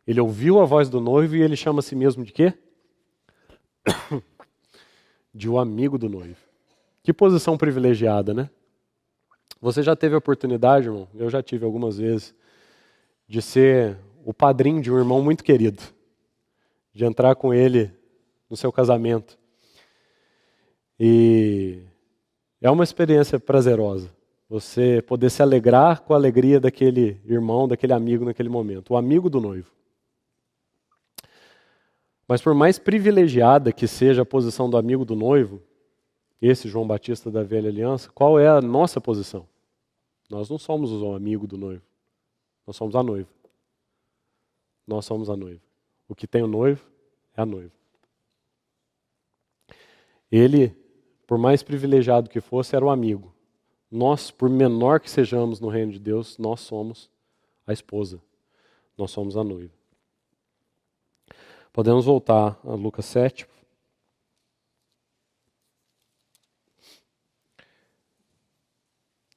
Ele ouviu a voz do noivo e ele chama a si mesmo de quê? De o amigo do noivo. Que posição privilegiada, né? Você já teve a oportunidade, irmão, eu já tive algumas vezes, de ser o padrinho de um irmão muito querido, de entrar com ele no seu casamento. E é uma experiência prazerosa, você poder se alegrar com a alegria daquele irmão, daquele amigo naquele momento, o amigo do noivo. Mas por mais privilegiada que seja a posição do amigo do noivo, esse João Batista da Velha Aliança, qual é a nossa posição? Nós não somos o amigo do noivo, nós somos a noiva. Nós somos a noiva. O que tem o noivo é a noiva. Ele, por mais privilegiado que fosse, era o amigo. Nós, por menor que sejamos no reino de Deus, nós somos a esposa. Nós somos a noiva. Podemos voltar a Lucas 7.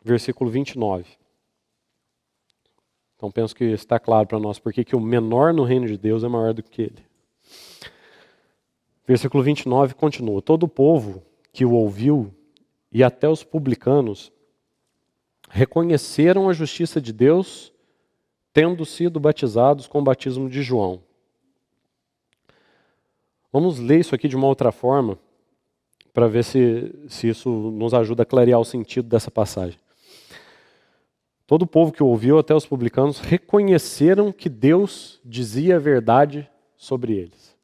Versículo 29. Então penso que está claro para nós porque que o menor no reino de Deus é maior do que ele. Versículo 29 continua. Todo o povo que o ouviu e até os publicanos reconheceram a justiça de Deus, tendo sido batizados com o batismo de João. Vamos ler isso aqui de uma outra forma, para ver se isso nos ajuda a clarear o sentido dessa passagem. Todo o povo que o ouviu, até os publicanos, reconheceram que Deus dizia a verdade sobre eles.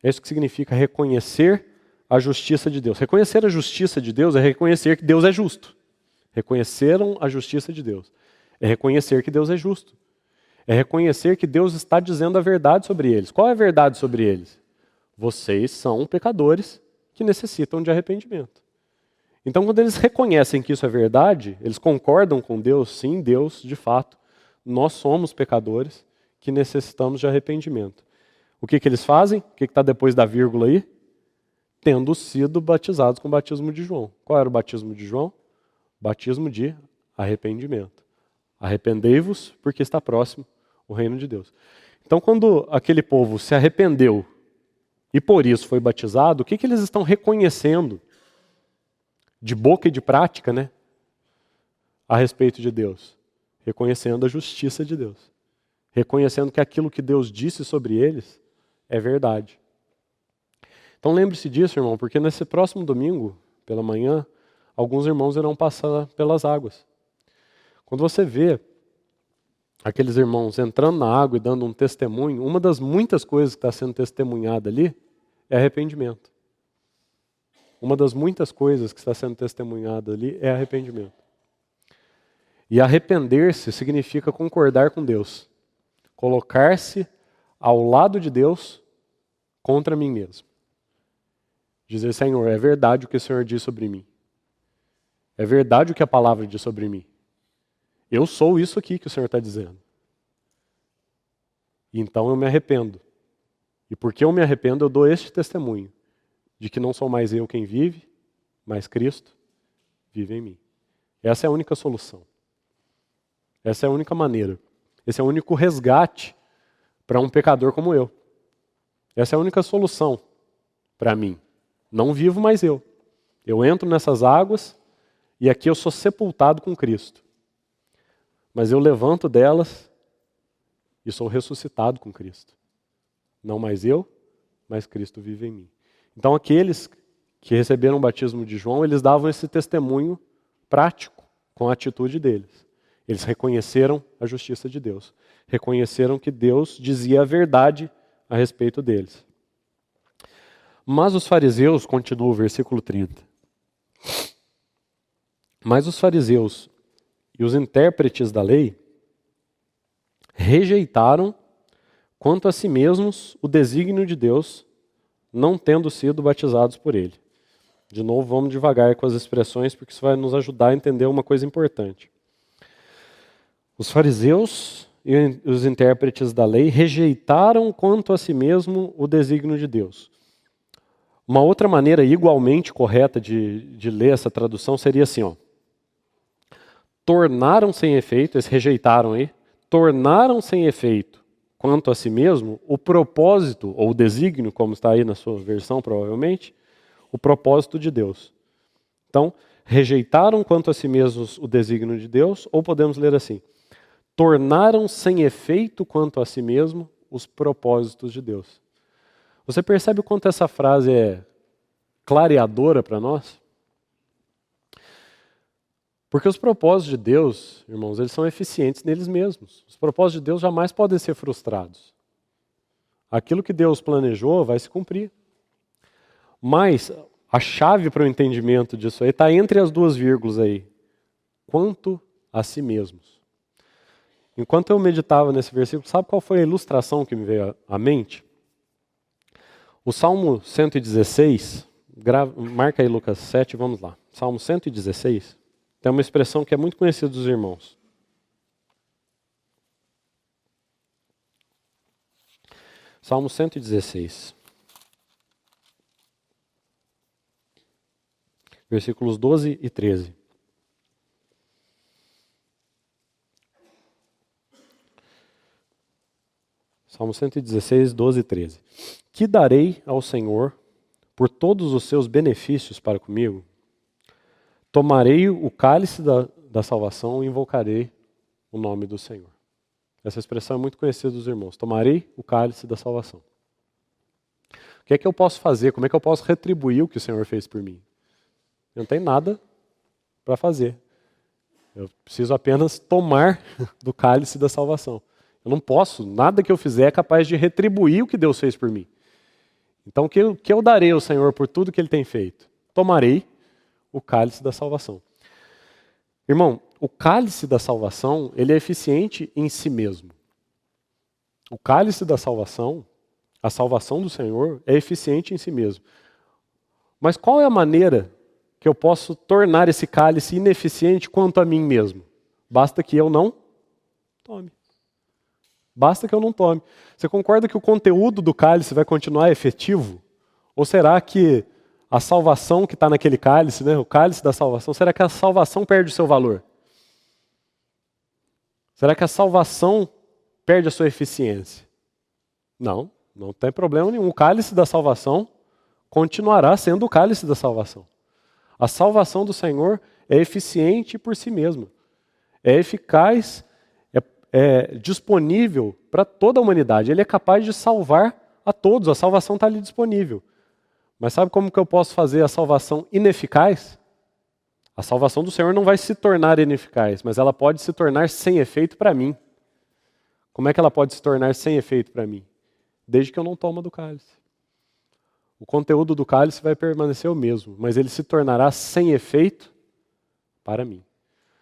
É isso que significa reconhecer a justiça de Deus. Reconhecer a justiça de Deus é reconhecer que Deus é justo. Reconheceram a justiça de Deus. É reconhecer que Deus é justo. É reconhecer que Deus está dizendo a verdade sobre eles. Qual é a verdade sobre eles? Vocês são pecadores que necessitam de arrependimento. Então, quando eles reconhecem que isso é verdade, eles concordam com Deus, sim, Deus, de fato, nós somos pecadores que necessitamos de arrependimento. O que eles fazem? O que está depois da vírgula aí? Tendo sido batizados com o batismo de João. Qual era o batismo de João? Batismo de arrependimento. Arrependei-vos, porque está próximo o reino de Deus. Então, quando aquele povo se arrependeu e por isso foi batizado, o que eles estão reconhecendo de boca e de prática, né, a respeito de Deus? Reconhecendo a justiça de Deus. Reconhecendo que aquilo que Deus disse sobre eles é verdade. Então lembre-se disso, irmão, porque nesse próximo domingo, pela manhã, alguns irmãos irão passar pelas águas. Quando você vê aqueles irmãos entrando na água e dando um testemunho, uma das muitas coisas que está sendo testemunhada ali é arrependimento. Uma das muitas coisas que está sendo testemunhada ali é arrependimento. E arrepender-se significa concordar com Deus. Colocar-se ao lado de Deus contra mim mesmo. Dizer, Senhor, é verdade o que o Senhor diz sobre mim. É verdade o que a palavra diz sobre mim. Eu sou isso aqui que o Senhor está dizendo. E então eu me arrependo. E porque eu me arrependo, eu dou este testemunho de que não sou mais eu quem vive, mas Cristo vive em mim. Essa é a única solução. Essa é a única maneira. Esse é o único resgate para um pecador como eu. Essa é a única solução para mim. Não vivo mais eu. Eu entro nessas águas e aqui eu sou sepultado com Cristo. Mas eu levanto delas e sou ressuscitado com Cristo. Não mais eu, mas Cristo vive em mim. Então aqueles que receberam o batismo de João, eles davam esse testemunho prático com a atitude deles. Eles reconheceram a justiça de Deus. Reconheceram que Deus dizia a verdade a respeito deles. Mas os fariseus, continua o versículo 30. Mas os fariseus e os intérpretes da lei rejeitaram quanto a si mesmos o desígnio de Deus, não tendo sido batizados por ele. De novo, vamos devagar com as expressões, porque isso vai nos ajudar a entender uma coisa importante. Os fariseus e os intérpretes da lei rejeitaram quanto a si mesmo o desígnio de Deus. Uma outra maneira igualmente correta de ler essa tradução seria assim, ó. Tornaram sem efeito, eles rejeitaram aí, tornaram sem efeito quanto a si mesmo o propósito, ou o desígnio, como está aí na sua versão provavelmente, o propósito de Deus. Então, rejeitaram quanto a si mesmos o desígnio de Deus, ou podemos ler assim, tornaram sem efeito quanto a si mesmo os propósitos de Deus. Você percebe o quanto essa frase é clareadora para nós? Porque os propósitos de Deus, irmãos, eles são eficientes neles mesmos. Os propósitos de Deus jamais podem ser frustrados. Aquilo que Deus planejou vai se cumprir. Mas a chave para o entendimento disso aí está entre as duas vírgulas aí. Quanto a si mesmos. Enquanto eu meditava nesse versículo, sabe qual foi a ilustração que me veio à mente? O Salmo 116, marca aí Lucas 7, vamos lá. Salmo 116, tem uma expressão que é muito conhecida dos irmãos. Salmo 116, versículos 12 e 13. Salmo 116, 12 e 13. Que darei ao Senhor por todos os seus benefícios para comigo? Tomarei o cálice da salvação e invocarei o nome do Senhor. Essa expressão é muito conhecida dos irmãos. Tomarei o cálice da salvação. O que é que eu posso fazer? Como é que eu posso retribuir o que o Senhor fez por mim? Eu não tenho nada para fazer. Eu preciso apenas tomar do cálice da salvação. Eu não posso, nada que eu fizer é capaz de retribuir o que Deus fez por mim. Então, o que eu darei ao Senhor por tudo que Ele tem feito? Tomarei o cálice da salvação. Irmão, o cálice da salvação, ele é eficiente em si mesmo. O cálice da salvação, a salvação do Senhor, é eficiente em si mesmo. Mas qual é a maneira que eu posso tornar esse cálice ineficiente quanto a mim mesmo? Basta que eu não tome. Basta que eu não tome. Você concorda que o conteúdo do cálice vai continuar efetivo? Ou será que a salvação que está naquele cálice, né, o cálice da salvação, será que a salvação perde o seu valor? Será que a salvação perde a sua eficiência? Não, não tem problema nenhum. O cálice da salvação continuará sendo o cálice da salvação. A salvação do Senhor é eficiente por si mesma. É eficaz, é disponível para toda a humanidade. Ele é capaz de salvar a todos. A salvação está ali disponível. Mas sabe como que eu posso fazer a salvação ineficaz? A salvação do Senhor não vai se tornar ineficaz, mas ela pode se tornar sem efeito para mim. Como é que ela pode se tornar sem efeito para mim? Desde que eu não tome do cálice. O conteúdo do cálice vai permanecer o mesmo, mas ele se tornará sem efeito para mim.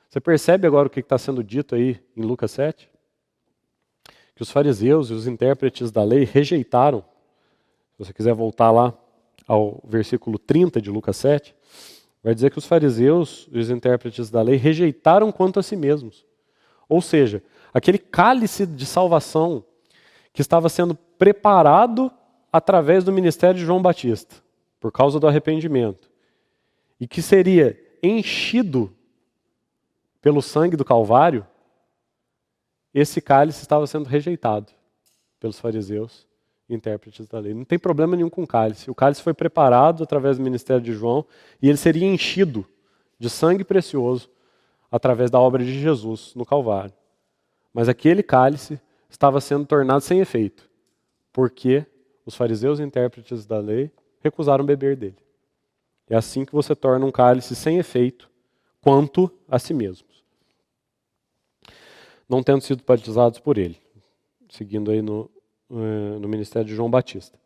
Você percebe agora o que está sendo dito aí em Lucas 7? Que os fariseus e os intérpretes da lei rejeitaram. Se você quiser voltar lá ao versículo 30 de Lucas 7, vai dizer que os fariseus e os intérpretes da lei rejeitaram quanto a si mesmos. Ou seja, aquele cálice de salvação que estava sendo preparado através do ministério de João Batista, por causa do arrependimento, e que seria enchido pelo sangue do Calvário, esse cálice estava sendo rejeitado pelos fariseus e intérpretes da lei. Não tem problema nenhum com o cálice. O cálice foi preparado através do ministério de João e ele seria enchido de sangue precioso através da obra de Jesus no Calvário. Mas aquele cálice estava sendo tornado sem efeito, porque os fariseus e intérpretes da lei recusaram beber dele. É assim que você torna um cálice sem efeito quanto a si mesmos, não tendo sido batizados por ele, seguindo aí no ministério de João Batista.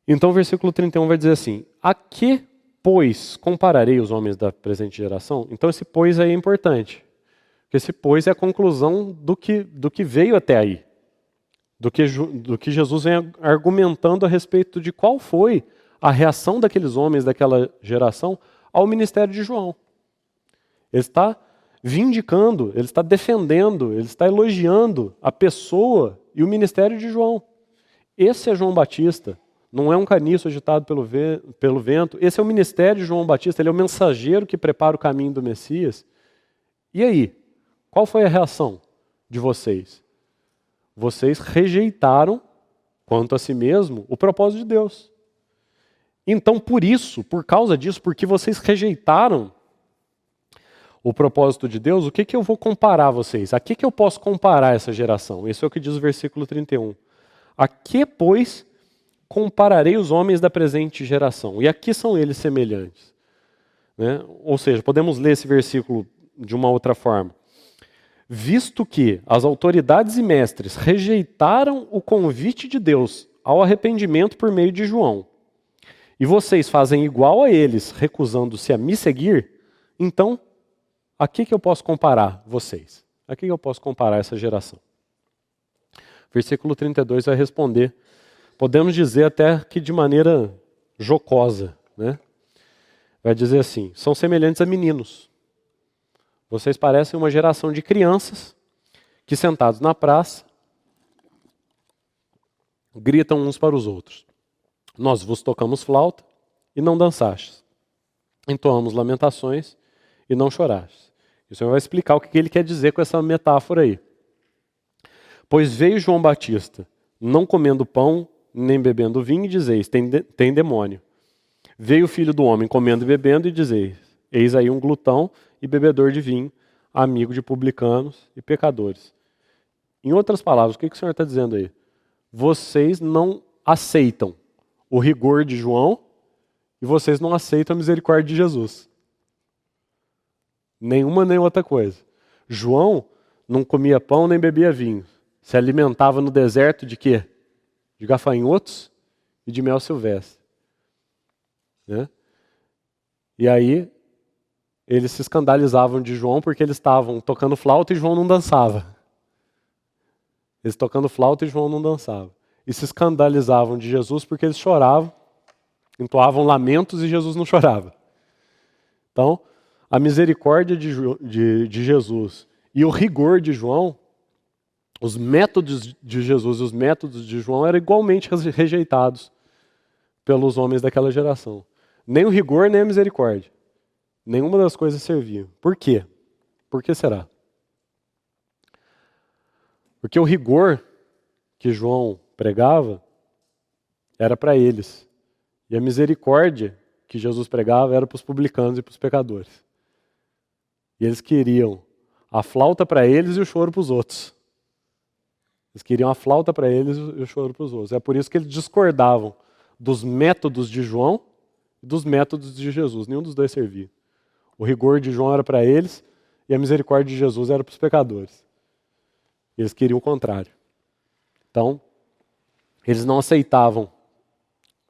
Então o versículo 31 vai dizer assim: a que, pois, compararei os homens da presente geração? Então esse pois aí é importante, porque esse pois é a conclusão do que veio até aí, do que Jesus vem argumentando a respeito de qual foi a reação daqueles homens daquela geração ao ministério de João. Ele está vindicando, ele está defendendo, ele está elogiando a pessoa e o ministério de João. Esse é João Batista, não é um caniço agitado pelo vento. Esse é o ministério de João Batista, ele é o mensageiro que prepara o caminho do Messias. E aí, qual foi a reação de vocês? Vocês rejeitaram, quanto a si mesmo, o propósito de Deus. Então, por causa disso, porque vocês rejeitaram o propósito de Deus, o que eu vou comparar vocês? A que eu posso comparar essa geração? Isso é o que diz o versículo 31. A que, pois, compararei os homens da presente geração? E aqui são eles semelhantes. Né? Ou seja, podemos ler esse versículo de uma outra forma. Visto que as autoridades e mestres rejeitaram o convite de Deus ao arrependimento por meio de João, e vocês fazem igual a eles, recusando-se a me seguir, então, a que eu posso comparar vocês? A que eu posso comparar essa geração? Versículo 32 vai responder, podemos dizer até que de maneira jocosa, né? Vai dizer assim, são semelhantes a meninos. Vocês parecem uma geração de crianças que, sentados na praça, gritam uns para os outros. Nós vos tocamos flauta e não dançastes. Entoamos lamentações e não chorastes. O Senhor vai explicar o que ele quer dizer com essa metáfora aí. Pois veio João Batista, não comendo pão, nem bebendo vinho, e dizeis, tem demônio. Veio o Filho do Homem comendo e bebendo, e dizeis, eis aí um glutão e bebedor de vinho, amigo de publicanos e pecadores. Em outras palavras, o que o Senhor está dizendo aí? Vocês não aceitam o rigor de João e vocês não aceitam a misericórdia de Jesus. Nenhuma nem outra coisa. João não comia pão nem bebia vinho. Se alimentava no deserto de quê? De gafanhotos e de mel silvestre. Né? E aí, eles se escandalizavam de João porque eles estavam tocando flauta e João não dançava. Eles tocando flauta e João não dançava. E se escandalizavam de Jesus porque eles choravam, entoavam lamentos e Jesus não chorava. Então, a misericórdia de Jesus e o rigor de João, os métodos de Jesus e os métodos de João eram igualmente rejeitados pelos homens daquela geração. Nem o rigor, nem a misericórdia. Nenhuma das coisas servia. Por quê? Por que será? Porque o rigor que João pregava era para eles. E a misericórdia que Jesus pregava era para os publicanos e para os pecadores. E eles queriam a flauta para eles e o choro para os outros. Eles queriam a flauta para eles e o choro para os outros. É por isso que eles discordavam dos métodos de João e dos métodos de Jesus. Nenhum dos dois servia. O rigor de João era para eles e a misericórdia de Jesus era para os pecadores. Eles queriam o contrário. Então, eles não aceitavam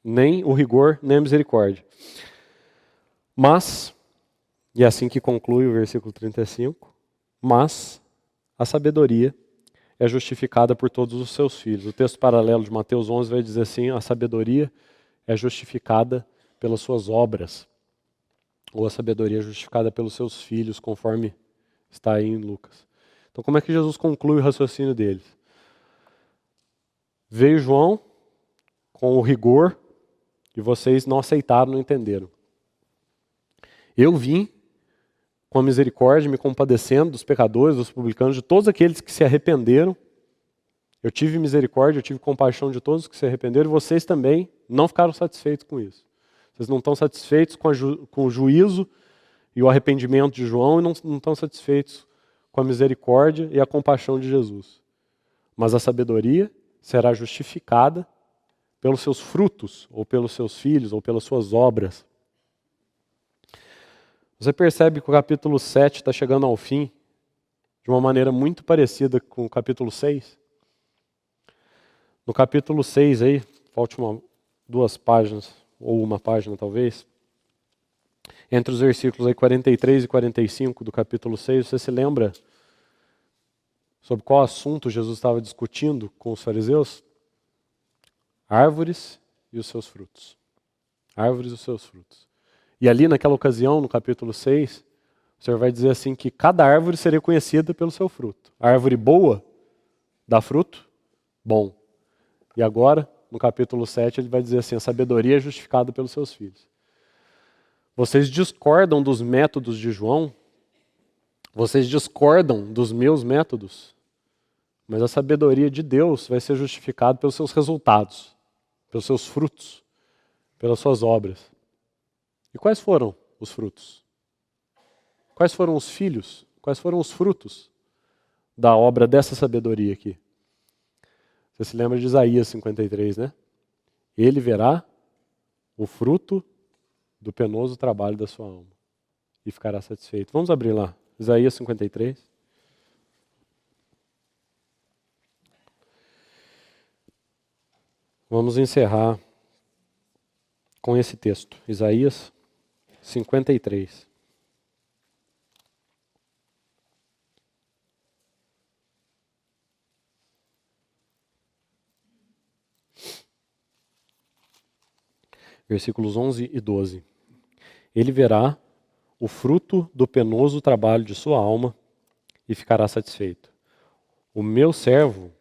nem o rigor, nem a misericórdia. Mas, e é assim que conclui o versículo 35, mas a sabedoria é justificada por todos os seus filhos. O texto paralelo de Mateus 11 vai dizer assim, a sabedoria é justificada pelas suas obras. Ou a sabedoria é justificada pelos seus filhos, conforme está aí em Lucas. Então, como é que Jesus conclui o raciocínio deles? Veio João com o rigor e vocês não aceitaram, não entenderam. Eu vim com a misericórdia, me compadecendo dos pecadores, dos publicanos, de todos aqueles que se arrependeram. Eu tive misericórdia, eu tive compaixão de todos que se arrependeram, e vocês também não ficaram satisfeitos com isso. Vocês não estão satisfeitos com o juízo e o arrependimento de João e não estão satisfeitos com a misericórdia e a compaixão de Jesus. Mas a sabedoria será justificada pelos seus frutos, ou pelos seus filhos, ou pelas suas obras. Você percebe que o capítulo 7 está chegando ao fim de uma maneira muito parecida com o capítulo 6? No capítulo 6 aí, falta duas páginas, ou uma página talvez, entre os versículos aí 43 e 45 do capítulo 6, você se lembra sobre qual assunto Jesus estava discutindo com os fariseus? Árvores e os seus frutos. Árvores e os seus frutos. E ali naquela ocasião, no capítulo 6, o Senhor vai dizer assim que cada árvore seria conhecida pelo seu fruto. A árvore boa dá fruto bom. E agora, no capítulo 7, ele vai dizer assim, a sabedoria é justificada pelos seus filhos. Vocês discordam dos métodos de João? Vocês discordam dos meus métodos? Mas a sabedoria de Deus vai ser justificada pelos seus resultados, pelos seus frutos, pelas suas obras. E quais foram os frutos? Quais foram os filhos? Quais foram os frutos da obra dessa sabedoria aqui? Você se lembra de Isaías 53, né? Ele verá o fruto do penoso trabalho da sua alma e ficará satisfeito. Vamos abrir lá, Isaías 53. Vamos encerrar com esse texto, Isaías 53. Versículos 11 e 12. Ele verá o fruto do penoso trabalho de sua alma e ficará satisfeito. O meu servo,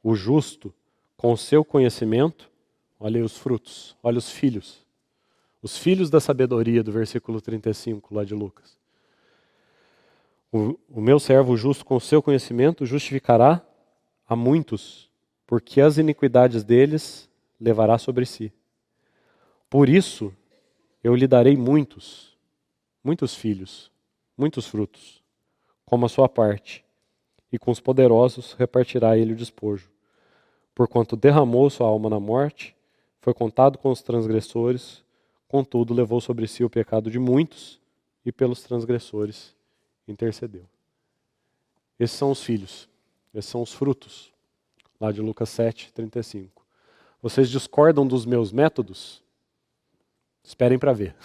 o justo, com o seu conhecimento, olha aí os frutos, olha os filhos da sabedoria do versículo 35 lá de Lucas. O meu servo, o justo, com o seu conhecimento, justificará a muitos, porque as iniquidades deles levará sobre si. Por isso, eu lhe darei muitos filhos, muitos frutos, como a sua parte, e com os poderosos repartirá ele o despojo. Porquanto derramou sua alma na morte, foi contado com os transgressores, contudo levou sobre si o pecado de muitos, e pelos transgressores intercedeu. Esses são os filhos, esses são os frutos, lá de Lucas 7, 35. Vocês discordam dos meus métodos? Esperem para ver.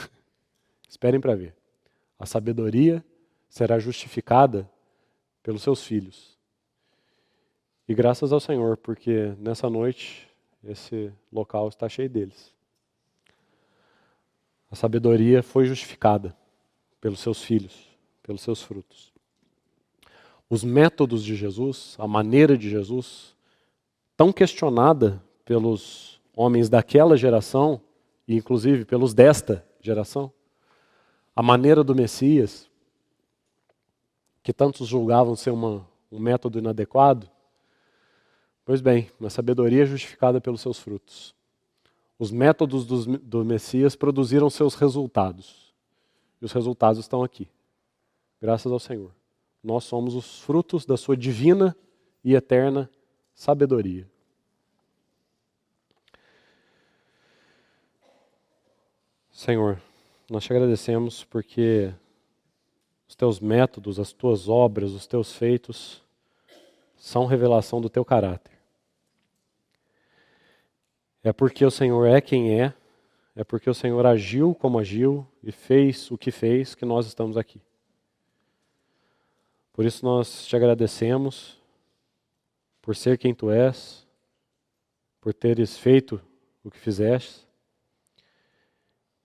Esperem para ver. A sabedoria será justificada pelos seus filhos. E graças ao Senhor, porque nessa noite esse local está cheio deles. A sabedoria foi justificada pelos seus filhos, pelos seus frutos. Os métodos de Jesus, a maneira de Jesus, tão questionada pelos homens daquela geração, e inclusive pelos desta geração, a maneira do Messias, que tantos julgavam ser um método inadequado, pois bem, a sabedoria é justificada pelos seus frutos. Os métodos do Messias produziram seus resultados, e os resultados estão aqui, graças ao Senhor. Nós somos os frutos da sua divina e eterna sabedoria. Senhor, nós te agradecemos porque os teus métodos, as tuas obras, os teus feitos são revelação do teu caráter. É porque o Senhor é quem é porque o Senhor agiu como agiu e fez o que fez que nós estamos aqui. Por isso nós te agradecemos por ser quem tu és, por teres feito o que fizeste,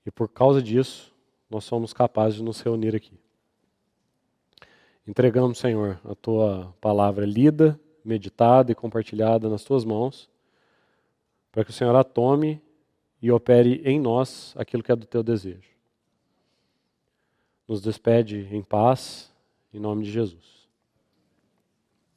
e por causa disso nós somos capazes de nos reunir aqui. Entregamos, Senhor, a tua palavra lida, meditada e compartilhada nas tuas mãos, para que o Senhor a tome e opere em nós aquilo que é do teu desejo. Nos despede em paz, em nome de Jesus.